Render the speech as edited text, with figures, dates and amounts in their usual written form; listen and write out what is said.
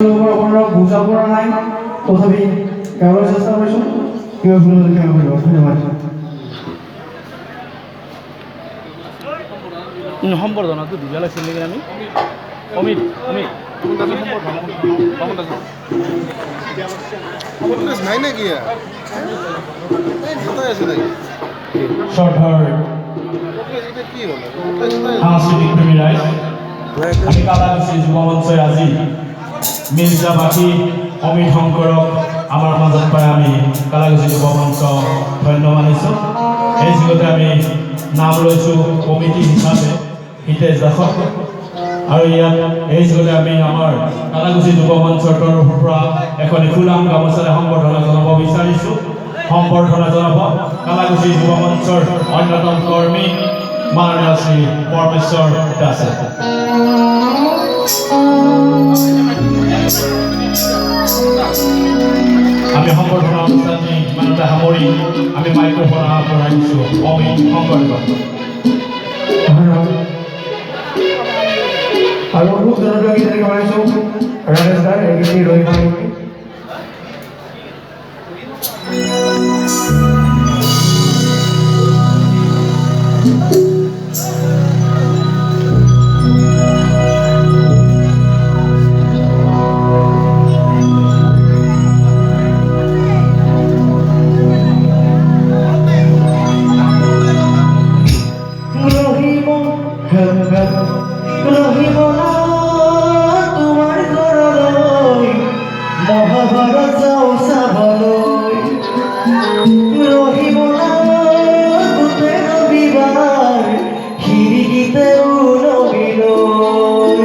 বুজা পৰা নাই তথাপি গাবলৈ চেষ্টা কৰিছোঁ কিবা ভুল হ'লে ক্ষমা কৰিব ধন্যবাদ সম্বৰ্ধনাটো দিব লাগিছিল নেকি আমি অমিত অমিত নাই নাকি শ্ৰদ্ধাৰ কি হ'ল সাংস্কৃতিক প্ৰেমী ৰাইজ আমি কালাকুছি যুৱ মঞ্চই আজি মিৰ্জাবাসী অমিত শংকৰক আমাৰ মাজত পাই আমি কালাকুছি যুৱ মঞ্চ ধন্য মানিছোঁ এই যুগতে আমি নাম লৈছোঁ কমিটি হিচাপে হিতেশ দাসক আৰু ইয়াত এই যুগতে আমি আমাৰ কালাকুছি যুৱ মঞ্চৰ তৰফৰ পৰা এখন ফুলাম গামোচাৰে সম্বৰ্ধনা জনাব বিচাৰিছোঁ সম্বৰ্ধনা জনাব কালাকুছি যুৱ মঞ্চৰ অন্যতম কৰ্মী মাননীয় শ্ৰী পৰমেশ্বৰ দাসে আমি সম্বৰ্ধনা অনুষ্ঠানটি ইমানতে সামৰি আমি মাইক্ৰফোন আগবঢ়াই দিছোঁ অমিত শংকৰক আৰু খুব জনপ্ৰিয় গীত এনেকৈ বনাইছোঁ ৰাজেশ দাৰ এই গীতটি ৰৈ রহিব না তোমার ঘৰলৈ মহাভাৰত যাওঁ চাবলৈ ৰহিব না গোটেই ৰবিবাৰ খিৰিকীতেও নবিলৈ